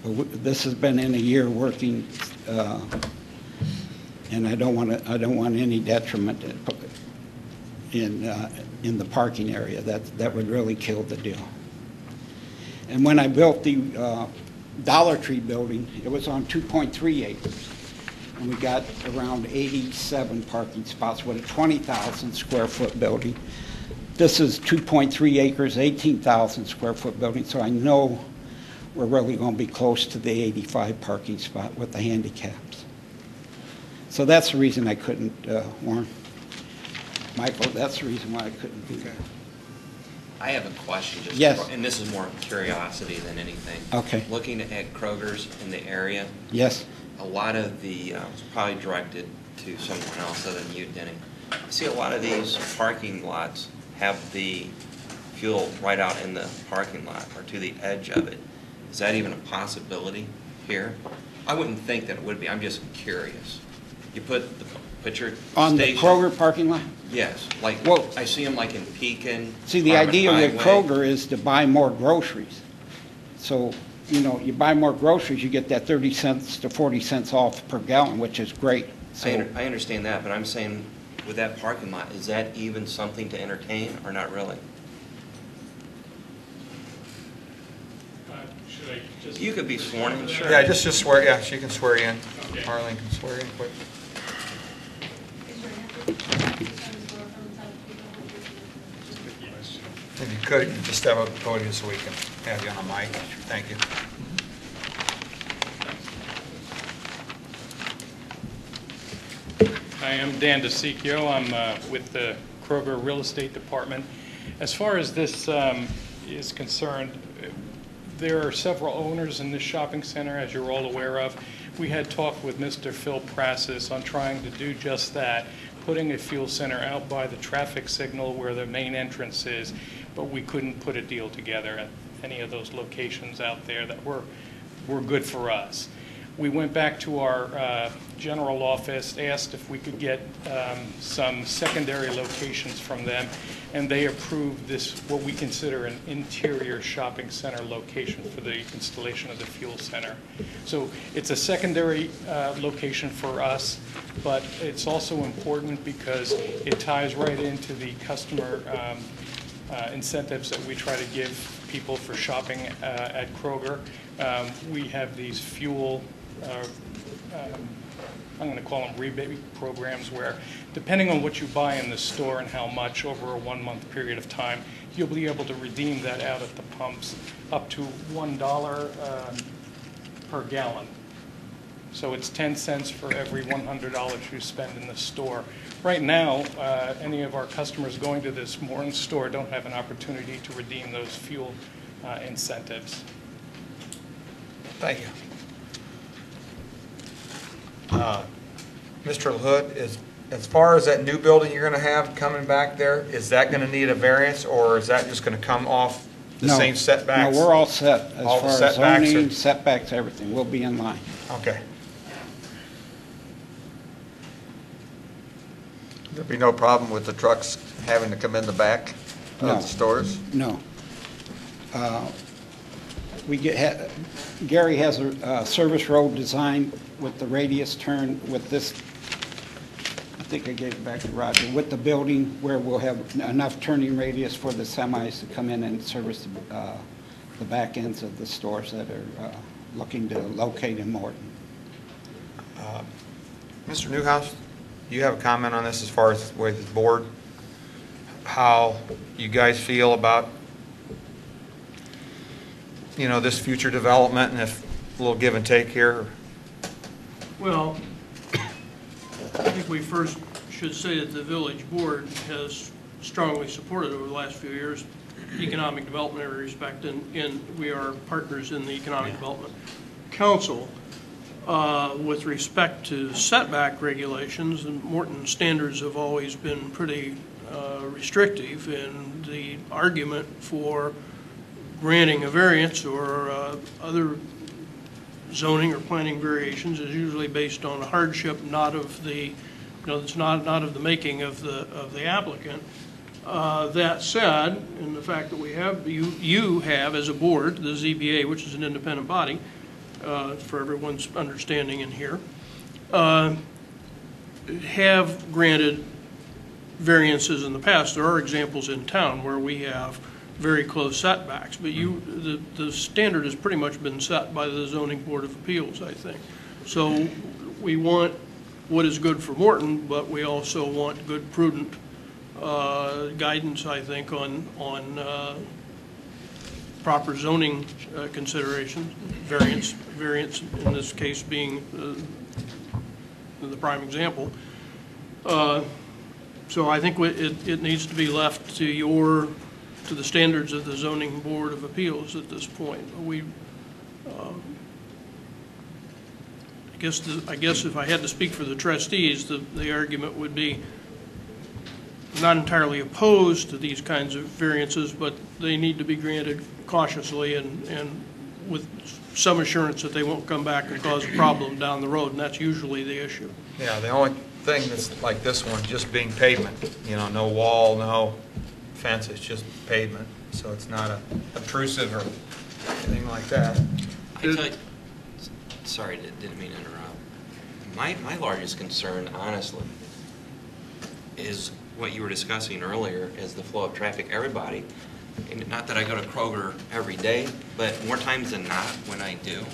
This has been in a year working, and I don't want any detriment in the parking area. That would really kill the deal. And when I built the Dollar Tree building, it was on 2.3 acres, and we got around 87 parking spots with a 20,000 square foot building. This is 2.3 acres, 18,000 square foot building, so I know we're really going to be close to the 85 parking spot with the handicaps. So that's the reason I couldn't, Warren. Michael, that's the reason why I couldn't do that. I have a question, just Yes. and this is more curiosity than anything. Okay. Looking at Kroger's in the area, Yes. a lot of the, it's probably directed to someone else other than you, Denny. I see a lot of these parking lots have the fuel right out in the parking lot or to the edge of it. Is that even a possibility here? I wouldn't think that it would be. I'm just curious. You put your On the station- Kroger parking lot? Yes, like, Well- I see them like in Pekin. See, the Harmon idea with Highway. Kroger is to buy more groceries. So, you know, you buy more groceries, you get that 30 cents to 40 cents off per gallon, which is great. So, I understand that, but I'm saying with that parking lot, is that even something to entertain or not really? Should I just? You could be sworn in, sure. Yeah, just swear, yeah, she can swear you in. Arlene can swear you in quick. If you could, you just step up to the podium so we can have you on the mic. Thank you. Hi, I'm Dan DeSicchio. I'm with the Kroger Real Estate Department. As far as this is concerned, there are several owners in this shopping center, as you're all aware of. We had talked with Mr. Phil Prassis on trying to do just that, putting a fuel center out by the traffic signal where the main entrance is, but we couldn't put a deal together at any of those locations out there that were good for us. We went back to our general office, asked if we could get some secondary locations from them, and they approved this, what we consider an interior shopping center location for the installation of the fuel center. So it's a secondary location for us, but it's also important because it ties right into the customer incentives that we try to give people for shopping at Kroger. We have these fuel I'm going to call them rebate programs, where depending on what you buy in the store and how much over a 1-month period of time, you'll be able to redeem that out at the pumps up to $1 per gallon. So it's 10 cents for every $100 you spend in the store. Right now, any of our customers going to this Morton store don't have an opportunity to redeem those fuel incentives. Thank you. Mr. LaHood, as far as that new building you're going to have coming back there, is that going to need a variance, or is that just going to come off the No. same setbacks? No, we're all set as All the far as setbacks are- zoning, setbacks, everything. We'll be in line. Okay. There'd be no problem with the trucks having to come in the back of No. the stores? No. Gary has a service road design with the radius turn with this, I think I gave it back to Roger, with the building where we'll have enough turning radius for the semis to come in and service the back ends of the stores that are looking to locate in Morton. Mr. Newhouse, you have a comment on this as far as with the board, how you guys feel about, you know, this future development, and if a little give and take here? Well, I think we first should say that the village board has strongly supported over the last few years economic development in every respect, and we are partners in the Economic Development Council. With respect to setback regulations, and Morton standards have always been pretty restrictive, and the argument for granting a variance or other zoning or planning variations is usually based on hardship, not of the, you know, it's not of the making of the applicant. That said, and the fact that we have, you have as a board, the ZBA, which is an independent body, for everyone's understanding in here, have granted variances in the past. There are examples in town where we have very close setbacks, but the standard has pretty much been set by the Zoning Board of Appeals, I think. So we want what is good for Morton, but we also want good, prudent guidance, I think, on proper zoning considerations, variance in this case being the prime example. So I think it needs to be left to the standards of the Zoning Board of Appeals at this point. I guess if I had to speak for the trustees, the argument would be not entirely opposed to these kinds of variances, but they need to be granted cautiously and with some assurance that they won't come back and cause a problem down the road, and that's usually the issue. Yeah, the only thing that's like this one, just being pavement, no wall, no fence, it's just pavement, so it's not obtrusive or anything like that. I tell you, sorry, didn't mean to interrupt. My largest concern, honestly, is what you were discussing earlier, is the flow of traffic. Everybody, and not that I go to Kroger every day, but more times than not, when I do,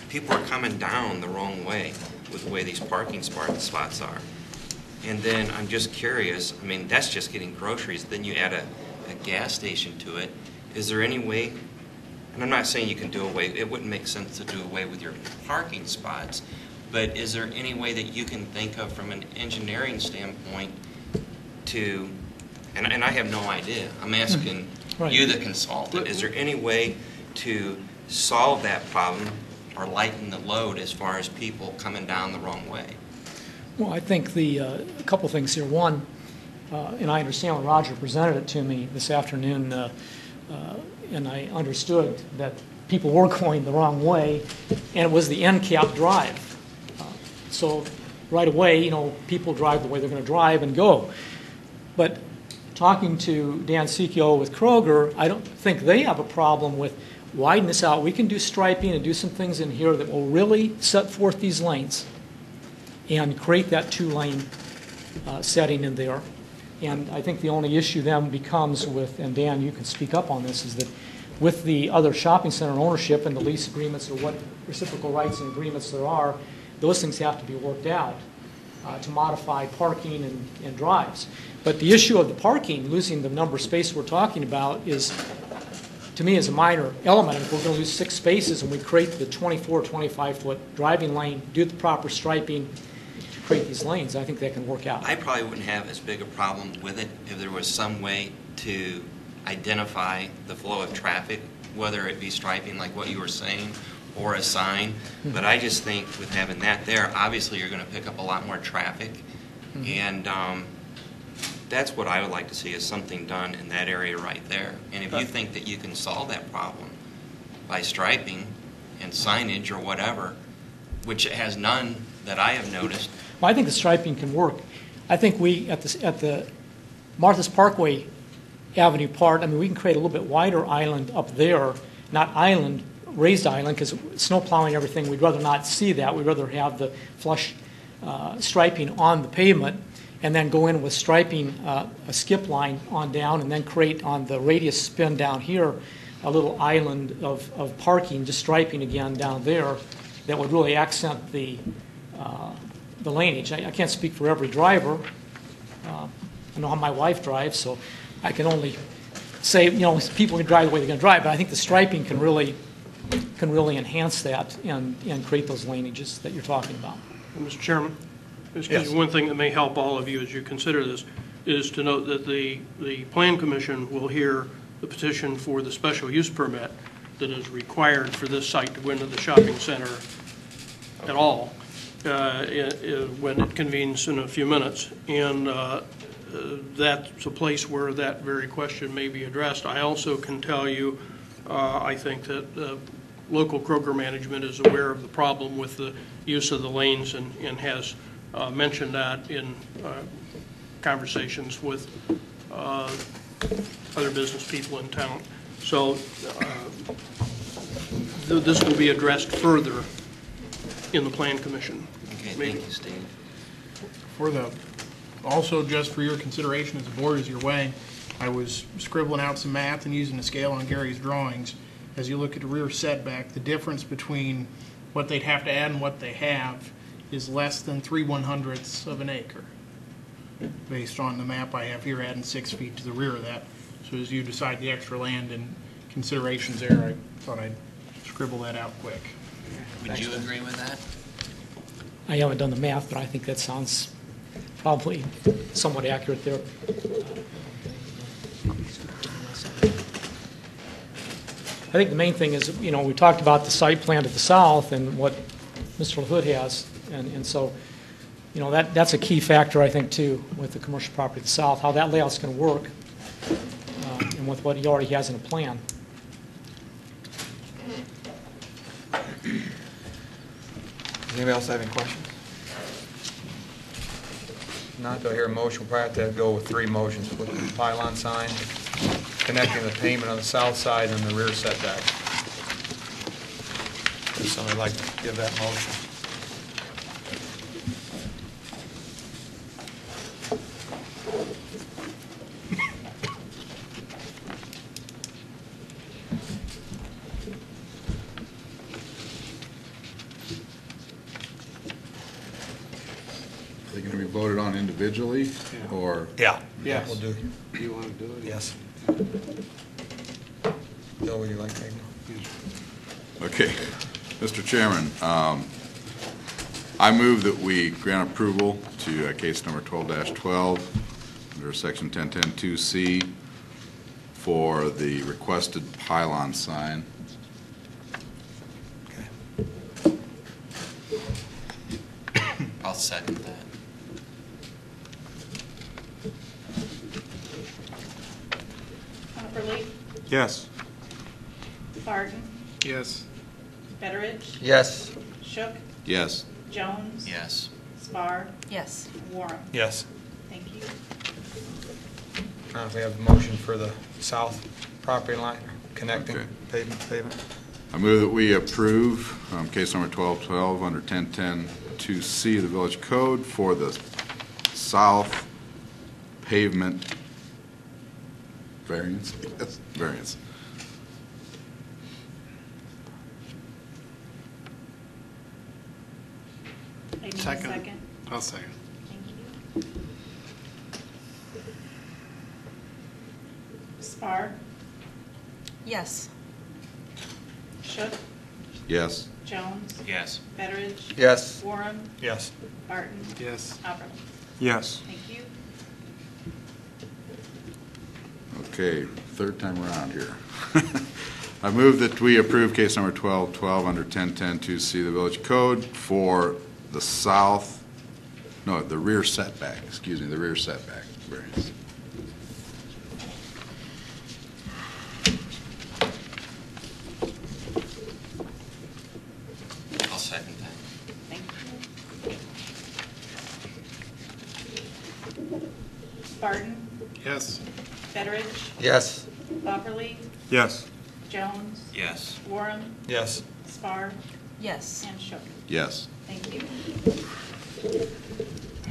people are coming down the wrong way with the way these parking spots are. And then I'm just curious, I mean, that's just getting groceries. Then you add a gas station to it. Is there any way, and I'm not saying you can do away, it wouldn't make sense to do away with your parking spots, but is there any way that you can think of from an engineering standpoint to, and I have no idea, I'm asking you, the consultant, is there any way to solve that problem or lighten the load as far as people coming down the wrong way? Well, I think a couple things here. One, and I understand when Roger presented it to me this afternoon, and I understood that people were going the wrong way, and it was the end cap drive. So right away, people drive the way they're going to drive and go. But talking to Dan Secchio with Kroger, I don't think they have a problem with widen this out. We can do striping and do some things in here that will really set forth these lanes and create that two-lane setting in there. And I think the only issue then becomes with, and Dan, you can speak up on this, is that with the other shopping center ownership and the lease agreements or what reciprocal rights and agreements there are, those things have to be worked out to modify parking and drives. But the issue of the parking, losing the number of space we're talking about, is, to me, is a minor element. If we're going to lose 6 spaces and we create the 24, 25-foot driving lane, do the proper striping, create these lanes, I think that can work out. I probably wouldn't have as big a problem with it if there was some way to identify the flow of traffic, whether it be striping like what you were saying or a sign. Mm-hmm. But I just think with having that there, obviously you're going to pick up a lot more traffic. Mm-hmm. And that's what I would like to see, is something done in that area right there. And if you think that you can solve that problem by striping and signage or whatever, which it has none that I have noticed. Well, I think the striping can work. I think we, at the Martha's Parkway Avenue part, I mean, we can create a little bit wider island up there, not island, raised island, because snow plowing and everything, we'd rather not see that. We'd rather have the flush striping on the pavement and then go in with striping a skip line on down and then create on the radius spin down here a little island of parking, just striping again down there that would really accent the laneage. I can't speak for every driver. I know how my wife drives, so I can only say, people can drive the way they're going to drive, but I think the striping can really enhance that and create those laneages that you're talking about. Mr. Chairman, one thing that may help all of you as you consider this is to note that the Plan Commission will hear the petition for the special use permit that is required for this site to go into the shopping center at all when it convenes in a few minutes. And that's a place where that very question may be addressed. I also can tell you, I think that local Kroger management is aware of the problem with the use of the lanes and has mentioned that in conversations with other business people in town. So this will be addressed further in the Plan Commission. Okay, thank you, Steve. Also, just for your consideration as the board is your way, I was scribbling out some math and using a scale on Gary's drawings. As you look at the rear setback, the difference between what they'd have to add and what they have is less than 3/100ths of an acre. Based on the map I have here, adding 6 feet to the rear of that. So as you decide the extra land and considerations there, I thought I'd scribble that out quick. Would you agree with that? I haven't done the math, but I think that sounds probably somewhat accurate there. I think the main thing is, we talked about the site plan to the south and what Mr. LaHood has, and so, that's a key factor, I think, too, with the commercial property to the south, how that layout's going to work, and with what he already has in a plan. Does anybody else have any questions? Not, do I hear a motion? We'll probably have to go with 3 motions, with the pylon sign, connecting the pavement on the south side, and the rear setback. Would somebody like to give that motion? Are they going to be voted on individually, or? Yeah. Yes. We'll do. Do you want to do it? Yes. Bill, would you like to take Okay. Mr. Chairman, I move that we grant approval to case number 12-12 under section 1010-2C for the requested pylon sign. I'll second that. Hopperly, Yes. Barton, Yes. Betteridge, Yes. Shook, Yes. Jones. Yes. Spar, Yes. Warren. Yes. Thank you. We have a motion for the south property line, connecting Okay. pavement. I move that we approve case number 12-12 under 1010-2C of the Village Code for the south pavement variance. Yes, variance. I need a Second. second. I'll second. Thank you. Spar, Yes. Shook, Yes. Jones. Yes. Betteridge. Yes. Warren, Yes. Barton. Yes. Hopperly. Yes. Thank you. Okay, third time around here. I move that we approve case number 12-12 under 1010-2C of the Village Code for the south, no, the rear setback, excuse me, the rear setback variance. I'll second that. Thank you. Barton, Yes. Betteridge, Yes. Hopperly, Yes. Jones. Yes. Warren, Yes. Spar, Yes. and Shook. Yes. Thank you.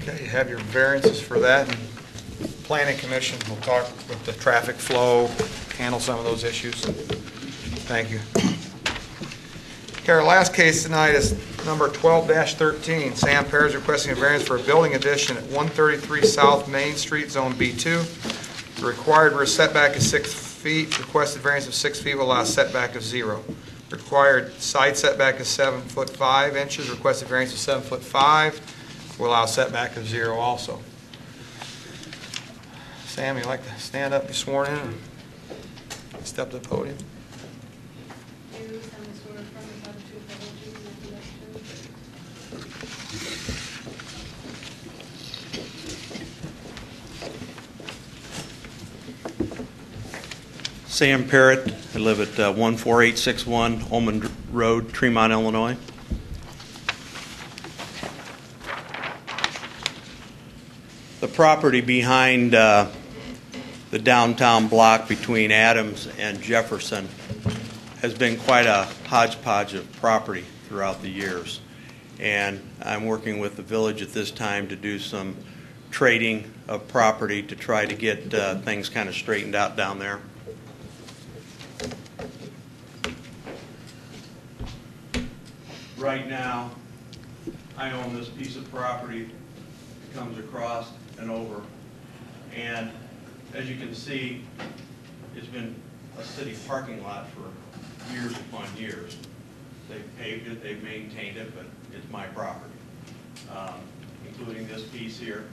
Okay, you have your variances for that. And Planning Commission will talk with the traffic flow, handle some of those issues. Thank you. Okay, our last case tonight is number 12-13. Sam Perez requesting a variance for a building addition at 133 South Main Street, Zone B2. The required rear setback is 6 feet. Requested variance of 6 feet will allow a setback of 0. Required side setback is 7'5" inches. Requested variance of 7'5" will allow a setback of 0 also. Sam, you like to stand up, be sworn in, and step to the podium? Do you solemnly swear or affirm to tell the truth, the whole truth, and nothing but the truth? Sam Parrott. I live at 14861 Almond Road, Tremont, Illinois. The property behind the downtown block between Adams and Jefferson has been quite a hodgepodge of property throughout the years. And I'm working with the village at this time to do some trading of property to try to get things kind of straightened out down there. Right now, I own this piece of property that comes across and over. And as you can see, it's been a city parking lot for years upon years. They've paved it, they've maintained it, but it's my property. including this piece here.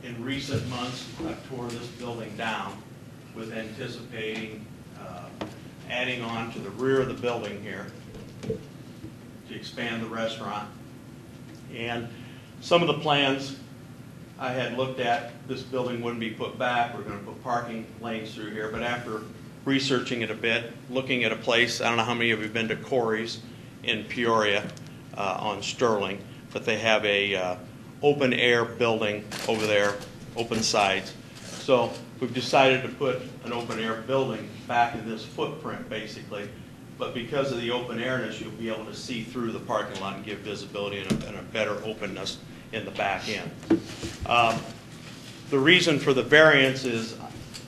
In recent months, I've tore this building down with anticipating adding on to the rear of the building here to expand the restaurant. And some of the plans I had looked at, this building wouldn't be put back. We're going to put parking lanes through here. But after researching it a bit, looking at a place, I don't know how many of you have been to Corey's in Peoria on Sterling, but they have a open air building over there, open sides. So we've decided to put an open air building back in this footprint basically, but because of the open airness, you'll be able to see through the parking lot and give visibility and a better openness in the back end. The reason for the variance is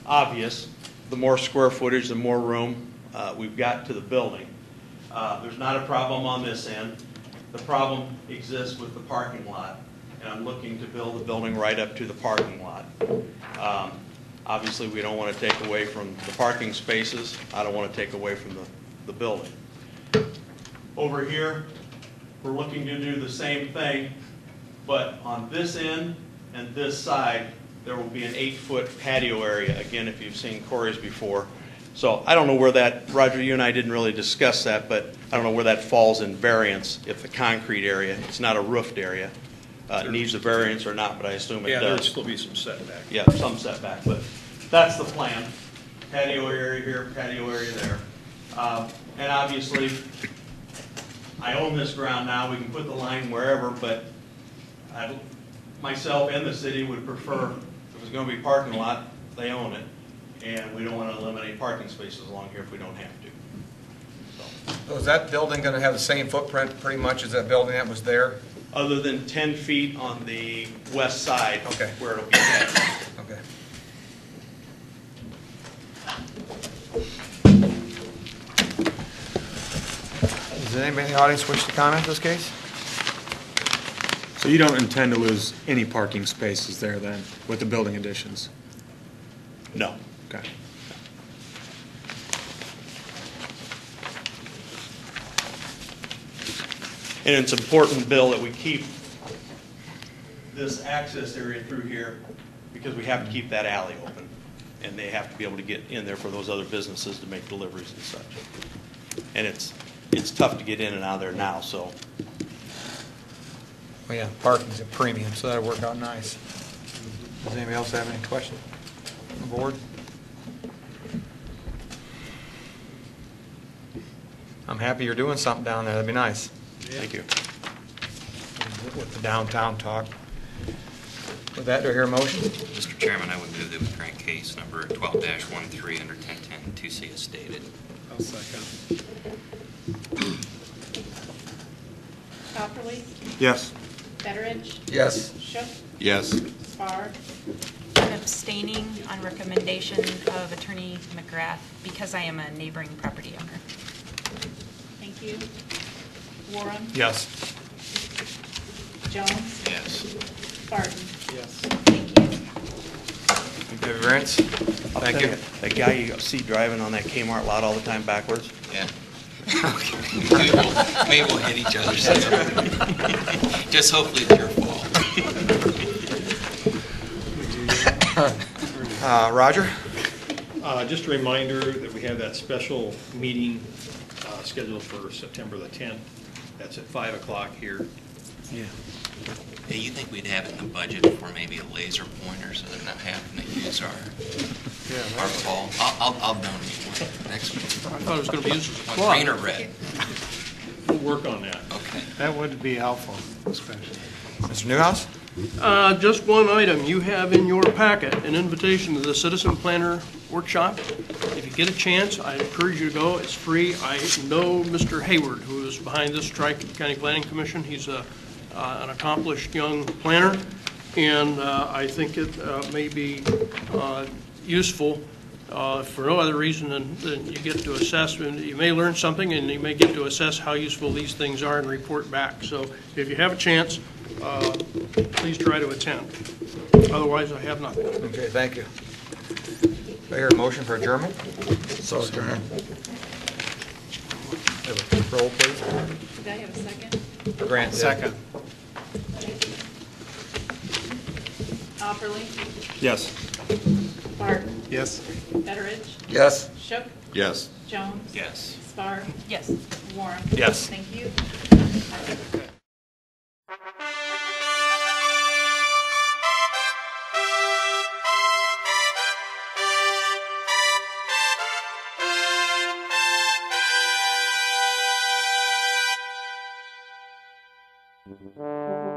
obvious. The more square footage, the more room we've got to the building. There's not a problem on this end. The problem exists with the parking lot, and I'm looking to build the building right up to the parking lot. Obviously, we don't want to take away from the parking spaces. I don't want to take away from the building. Over here, we're looking to do the same thing, but on this end and this side, there will be an 8-foot patio area. Again, if you've seen Corey's before. So I don't know where that, Roger, you and I didn't really discuss that, but I don't know where that falls in variance if the concrete area, it's not a roofed area, needs a variance or not, but I assume it does. Yeah, there'll still be some setback. Yeah, some setback, but that's the plan. Patio area here, patio area there. And obviously, I own this ground now. We can put the line wherever, but myself and the city would prefer, if it was going to be parking lot, they own it. And we don't want to eliminate parking spaces along here if we don't have to. So is that building going to have the same footprint pretty much as that building that was there? Other than 10 feet on the west side, okay, where it'll be at. Okay. Does anybody in the audience wish to comment on this case? So you don't intend to lose any parking spaces there then, with the building additions? No. Okay. And it's important, Bill, that we keep this access area through here because we have to keep that alley open. And they have to be able to get in there for those other businesses to make deliveries and such. And it's tough to get in and out of there now, so. Well, yeah, parking's a premium, so that'll work out nice. Does anybody else have any questions on the board? I'm happy you're doing something down there. That'd be nice. Thank you. With the downtown talk. With that, do I hear a motion? Mr. Chairman, I would move that we grant case number 12-13 under 1010 to see as stated. I'll second. Popperly? Yes. Betteridge? Yes. Shook? Yes. Spar? I'm abstaining on recommendation of Attorney McGrath because I am a neighboring property owner. Thank you. Warren? Yes. Jones? Yes. Barton? Yes. Thank you. Thank you, Variance. Thank you. That guy you see driving on that Kmart lot all the time backwards? Yeah. Maybe we'll hit each other soon. Just hopefully it's your fault. Roger? Just a reminder that we have that special meeting scheduled for September the 10th. That's at 5 o'clock here. Yeah. Hey, you think we'd have it in the budget for maybe a laser pointer so they're not having to use our ball? I'll donate one next week. I thought it was going to be used as a What, green or red? We'll work on that. Okay. That would be helpful, especially. Mr. Newhouse? Just one item. You have in your packet an invitation to the Citizen Planner Workshop. If you get a chance, I encourage you to go. It's free. I know Mr. Hayward, who is behind this Tri-County Planning Commission. He's an accomplished young planner, and I think it may be useful for no other reason than you get to assess, and you may learn something, and you may get to assess how useful these things are and report back. So if you have a chance, please try to attend. Otherwise, I have nothing. Okay, thank you. Do I hear a motion for adjournment? So adjourned. Roll, please. Did I have a second? Grant. Second. Opperly, Yes. Barton, Yes. Betteridge, Yes. Shook, Yes. Jones. Yes. Spar. Yes. Warren. Yes. Thank you. Thank you.